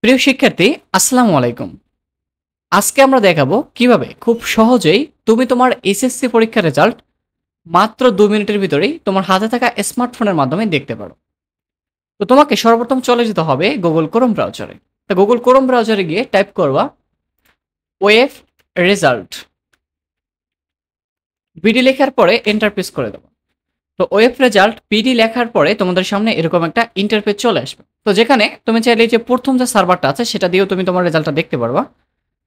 প্রিয় শিক্ষার্থী, আসসালামু আলাইকুম। আজকে আমরা দেখাবো কিভাবে খুব সহজেই তুমি তোমার এসএসসি পরীক্ষার রেজাল্ট মাত্র ২ মিনিটের ভিতরেই তোমার হাতে থাকা স্মার্টফোনের মাধ্যমে দেখতে পারো। তো তোমাকে সর্বপ্রথম চলে যেতে হবে গুগল ক্রোম ব্রাউজারে। তো গুগল ক্রোম ব্রাউজারে গিয়ে টাইপ করবা ওয়েব রেজাল্ট, বিডি লেখার পরে এন্টার প্রেস করে দেবো। তো ওয়েব রেজাল্ট বিডি লেখার পরে তোমাদের সামনে এরকম একটা ইন্টারফেস চলে আসবে। তো যেখানে তুমি চাইলে যে প্রথম যে সার্ভারটা আছে সেটা দিয়েও তুমি তোমার রেজাল্টটা দেখতে পারবা।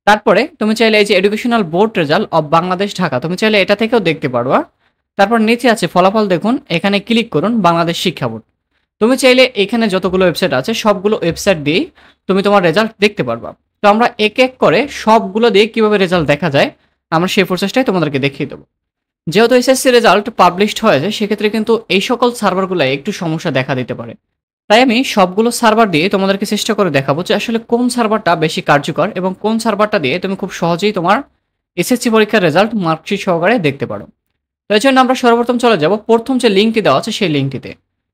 তারপরে তুমি চাইলে এই যে educational board result of Bangladesh Dhaka, তুমি চাইলে এটা থেকেও দেখতে পারবা। তারপর নিচে আছে ফলাফল দেখুন, এখানে ক্লিক করুন বাংলাদেশ শিক্ষা বোর্ড। তুমি চাইলে এখানে যতগুলো ওয়েবসাইট আছে সবগুলো ওয়েবসাইট দিয়েই তুমি তোমার রেজাল্ট দেখতে পারবা। তো আমরা এক এক করে সবগুলো দিয়ে কিভাবে রেজাল্ট দেখা যায় আমরা সেই প্রসেসটাই তোমাদেরকে দেখিয়ে দেবো। যেহেতু এসএসসি রেজাল্ট পাবলিশড হয়েছে সেক্ষেত্রে কিন্তু এই সকল সার্ভারগুলো একটু সমস্যা দেখা দিতে পারে। তাই আমি সবগুলো সার্ভার দিয়ে তোমাদেরকে চেষ্টা করে দেখাবো যে আসলে কোন সার্ভারটা বেশি কার্যকর এবং কোন সার্ভারটা দিয়ে তুমি খুব সহজেই তোমার এসএসসি পরীক্ষার রেজাল্ট মার্কশিট সহকারে দেখতে পারো। তো এই জন্য আমরা সর্বপ্রথম চলে যাব প্রথম যে লিঙ্কটি দেওয়া আছে সেই লিঙ্কটিতে।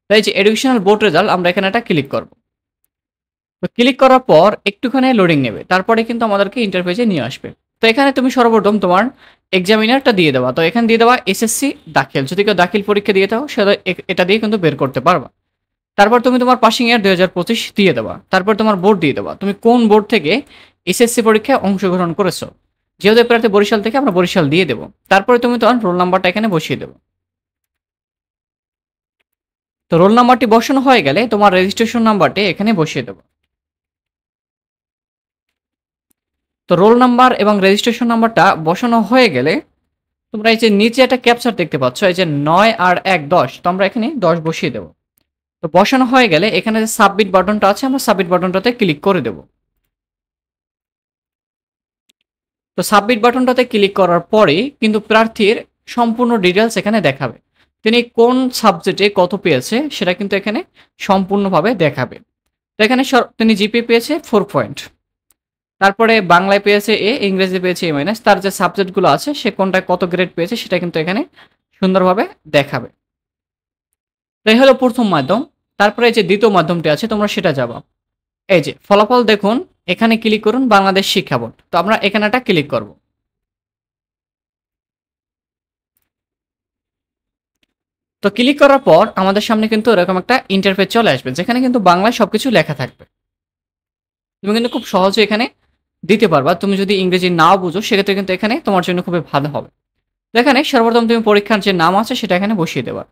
তাই যে এডুকেশনাল বোর্ড রেজাল্ট আমরা এখানে একটা ক্লিক করব। তো ক্লিক করার পর একটুখানি লোডিং নেবে, তারপরে কিন্তু আমাদেরকে ইন্টারফেসে নিয়ে আসবে। তো এখানে তুমি সর্বপ্রথম তোমার এক্সামিনারটা দিয়ে দেওয়া, তো এখানে দিয়ে দেওয়া এসএসসি দাখিল, যদি কেউ দাখিল পরীক্ষা দিয়ে থাকো সেটা এটা দিয়ে কিন্তু বের করতে পারবা। তারপর তুমি তোমার পাসিং ইয়ার 2025 দিয়ে দেবা। তারপর তোমার বোর্ড দিয়ে দেবা, তুমি কোন বোর্ড থেকে এসএসসি পরীক্ষায় অংশগ্রহণ করেছো। যেহেতু প্রার্থী বরিশাল থেকে, আমরা বরিশাল দিয়ে দেবো। তারপরে তুমি তোমার রোল নাম্বারটা এখানে বসিয়ে দেবো। তো রোল নাম্বারটি বসানো হয়ে গেলে তোমার রেজিস্ট্রেশন নাম্বারটি এখানে বসিয়ে দেবো। তো রোল নাম্বার এবং রেজিস্ট্রেশন নাম্বারটা বসানো হয়ে গেলে তোমরা এই যে নিচে একটা ক্যাপচার দেখতে পাচ্ছ, এই যে 9 আর 1 10, তো আমরা এখানে 10 বসিয়ে দেবো। তো বসানো হয়ে গেলে এখানে যে সাবমিট বাটনটা আছে আমরা সাবমিট বাটনটাতে ক্লিক করে দেবো। তো সাবমিট বাটনটাতে ক্লিক করার পরেই কিন্তু প্রার্থীর সম্পূর্ণ ডিটেলস এখানে দেখাবে। তিনি কোন সাবজেক্টে কত পেয়েছে সেটা কিন্তু এখানে সম্পূর্ণভাবে দেখাবে। তো এখানে তিনি জিপি পেয়েছে 4 পয়েন্ট, তারপরে বাংলায় পেয়েছে এ, ইংরেজি পেয়েছে এ মাইনাস, তার যে সাবজেক্টগুলো আছে সে কোনটায় কত গ্রেড পেয়েছে সেটা কিন্তু এখানে সুন্দরভাবে দেখাবে। তো এই হলো প্রথম মাধ্যম। তারপরে এই যে দ্বিতীয় মাধ্যমটি আছে তোমরা সেটা যাবা। এই যে ফলাফল দেখুন, এখানে ক্লিক করুন বাংলাদেশ শিক্ষা বোর্ড। তো আমরা এখানে একটা ক্লিক করব। তো ক্লিক করার পর আমাদের সামনে কিন্তু এরকম একটা ইন্টারফেস চলে আসবে যেখানে কিন্তু বাংলায় সবকিছু লেখা থাকবে। তুমি কিন্তু খুব সহজে এখানে দিতে পারবা। তুমি যদি ইংরেজি নাও বুঝো সেক্ষেত্রে কিন্তু এখানে তোমার জন্য খুবই ভালো হবে। তো এখানে সর্বপ্রথম তুমি পরীক্ষার যে নাম আছে সেটা এখানে বসিয়ে দেবা।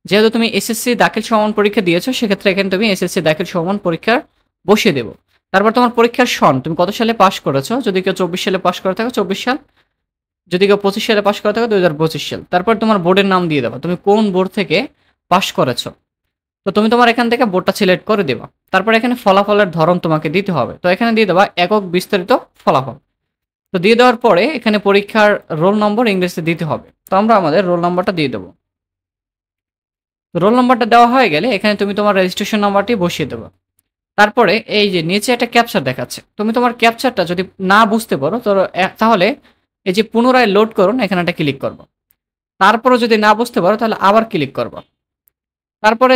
যেহেতু তুমি এসএসসি দাখিল সমমান পরীক্ষা দিয়েছো সেক্ষেত্রে এখানে তুমি এসএসসি দাখিল সমমান পরীক্ষার বসিয়ে দেবো। তারপর তোমার পরীক্ষার সন, তুমি কত সালে পাশ করেছো, যদি কেউ 24 সালে পাশ করে থাকো 24 সাল, যদি কেউ 25 সালে পাশ করে থাকো 2025 সাল। তারপর তোমার বোর্ডের নাম দিয়ে দেবা, তুমি কোন বোর্ড থেকে পাশ করেছো। তো তুমি তোমার এখান থেকে বোর্ডটা সিলেক্ট করে দেবা। তারপর এখানে ফলাফলের ধরন তোমাকে দিতে হবে, তো এখানে দিয়ে দেবা একক বিস্তারিত ফলাফল। তো দিয়ে দেওয়ার পরে এখানে পরীক্ষার রোল নম্বর ইংরেজিতে দিতে হবে। তো আমরা আমাদের রোল নাম্বারটা দিয়ে দেবো। রোল নাম্বারটা দেওয়া হয়ে গেলে এখানে তুমি তোমার রেজিস্ট্রেশন নাম্বারটি বসিয়ে দেবো। তারপরে এই যে নিচে একটা ক্যাপচার দেখাচ্ছে, তুমি তোমার ক্যাপচারটা যদি না বুঝতে পারো তো তাহলে এই যে পুনরায় লোড করুন এখানে একটা ক্লিক করবো। তারপরে যদি না বুঝতে পারো তাহলে আবার ক্লিক করবো। তারপরে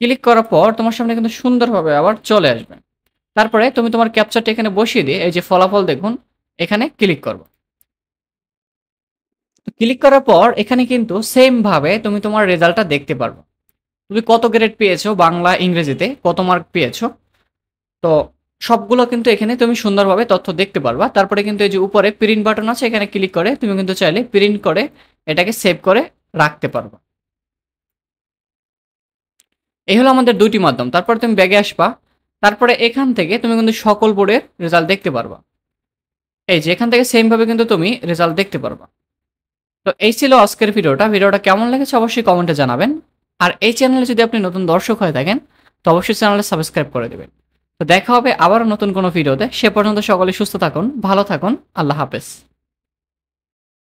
ক্লিক করার পর তোমার সামনে কিন্তু সুন্দরভাবে আবার চলে আসবে। তারপরে তুমি তোমার ক্যাপচারটা এখানে বসিয়ে দিয়ে এই যে ফলাফল দেখুন এখানে ক্লিক করবো। তো ক্লিক করার পর এখানে কিন্তু সেম ভাবে তুমি তোমার রেজাল্টটা দেখতে পারবে। তুমি কত গ্রেড পেয়েছো, বাংলা ইংরেজিতে কত মার্ক পেয়েছো, তো সবগুলো কিন্তু এখানে তুমি সুন্দরভাবে তথ্য দেখতে পারবা। তারপরে কিন্তু এই যে উপরে প্রিন্ট বাটন আছে এখানে ক্লিক করে তুমি কিন্তু চাইলে প্রিন্ট করে এটাকে সেভ করে রাখতে পারবা। এই হলো আমাদের দুটি মাধ্যম। তারপরে তুমি ব্যাগে আসবা। তারপরে এখান থেকে তুমি কিন্তু সকল বোর্ডের রেজাল্ট দেখতে পারবা। এই যে এখান থেকে সেম ভাবে কিন্তু তুমি রেজাল্ট দেখতে পারবা। তো এই ছিল আজকের ভিডিওটা কেমন লেগেছে অবশ্যই কমেন্টে জানাবেন। আর এই চ্যানেলে যদি আপনি নতুন দর্শক হয়ে থাকেন তো অবশ্যই চ্যানেলে সাবস্ক্রাইব করে দেবেন। তো দেখা হবে আবারও নতুন কোনো ভিডিওতে। সে পর্যন্ত সকলে সুস্থ থাকুন, ভালো থাকুন, আল্লাহ হাফেজ।